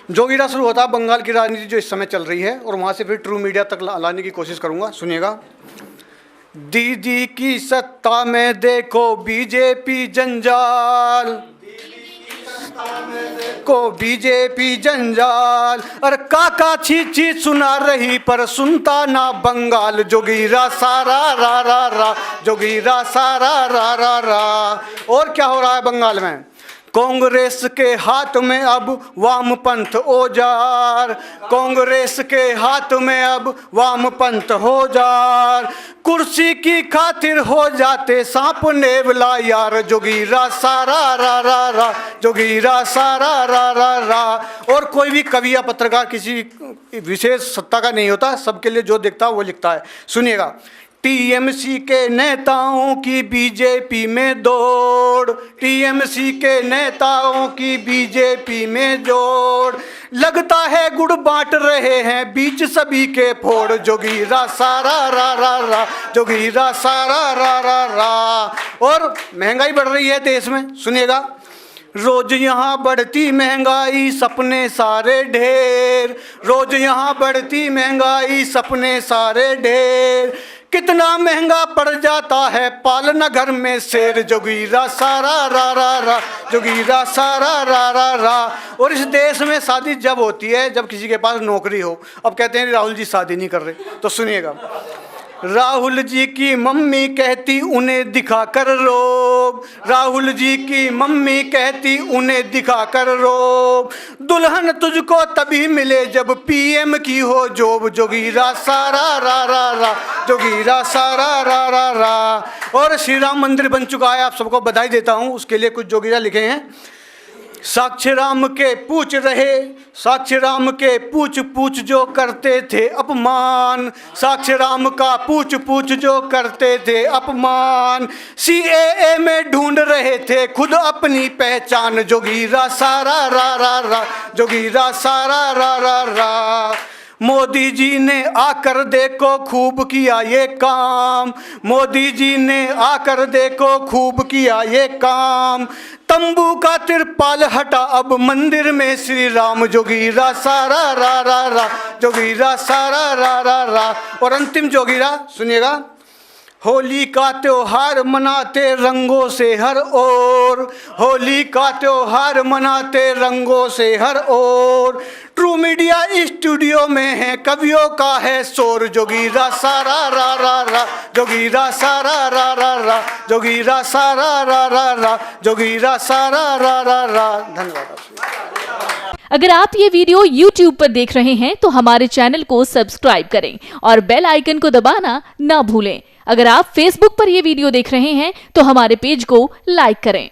जोगीरा शुरू होता है बंगाल की राजनीति जो इस समय चल रही है और वहाँ से फिर ट्रू मीडिया तक लाने की कोशिश करूँगा। सुनिएगा। दीदी की सत्ता में देखो बीजेपी जंजाल, को बीजेपी जंजाल, और काका छी सुना रही पर सुनता ना बंगाल। जोगीरा सारा रा रा रा, जोगीरा सारा रा रा रा। और क्या हो रहा है बंगाल में? कांग्रेस के हाथ में अब वामपंथ औजार, कांग्रेस के हाथ में अब वामपंथ औजार। कुर्सी की खातिर हो जाते सांप नेवला यार। जोगीरा सारा रा रा रा, जोगीरा सारा रा रा रा। और कोई भी कवि या पत्रकार किसी विशेष सत्ता का नहीं होता, सबके लिए जो दिखता है वो लिखता है। सुनिएगा। टीएमसी के नेताओं की बीजेपी में दौड़, टीएमसी के नेताओं की बीजेपी में जोड़। लगता है गुड़ बांट रहे हैं बीच सभी के फोड़। जोगीरा सारा रा रा रा, जोगीरा सारा रा रा रा। और महंगाई बढ़ रही है देश में। सुनिएगा। रोज यहाँ बढ़ती महंगाई सपने सारे ढेर, रोज यहाँ बढ़ती महंगाई सपने सारे ढेर। कितना महंगा पड़ जाता है पालना घर में शेर। जोगीरा सारा रा रा रा, जोगीरा सारा रा रा रा। और इस देश में शादी जब होती है जब किसी के पास नौकरी हो। अब कहते हैं राहुल जी शादी नहीं कर रहे, तो सुनिएगा। राहुल जी की मम्मी कहती उन्हें दिखा कर रोब, राहुल जी की मम्मी कहती उन्हें दिखा कर रोब। दुल्हन तुझको तभी मिले जब पीएम की हो जॉब। जोगीरा सारा रा रा रा, जोगीरा सारा रा रा रा। और श्री राम मंदिर बन चुका है, आप सबको बधाई देता हूँ। उसके लिए कुछ जोगीरा लिखे हैं। साक्ष्य राम के पूछ रहे, साक्ष्य राम के पूछ पूछ जो करते थे अपमान, साक्ष्य राम का पूछ पूछ जो करते थे अपमान। सीएए में ढूंढ रहे थे खुद अपनी पहचान। जोगीरा सारा रा रा रा, जोगीरा सारा रा रा रा। मोदी जी ने आकर देखो खूब किया ये काम, मोदी जी ने आकर देखो खूब किया ये काम। तंबू का तिरपाल हटा अब मंदिर में श्री राम। जोगीरा सारा रा रा रा, जोगीरा सारा रा रा रा। और अंतिम जोगीरा सुनिएगा। होली का त्योहार मनाते रंगों से हर ओर, होली का त्योहार मनाते रंगों से हर ओर। ट्रू मीडिया स्टूडियो में है कवियों का है शोर। जोगीरा सारा रा रा रा, जोगीरा सारा रा रा रा, जोगीरा सारा रा रा रा, जोगीरा सारा रा रा रा। धन्यवाद। अगर आप ये वीडियो YouTube पर देख रहे हैं तो हमारे चैनल को सब्सक्राइब करें और बेल आइकन को दबाना ना भूलें। अगर आप Facebook पर ये वीडियो देख रहे हैं तो हमारे पेज को लाइक करें।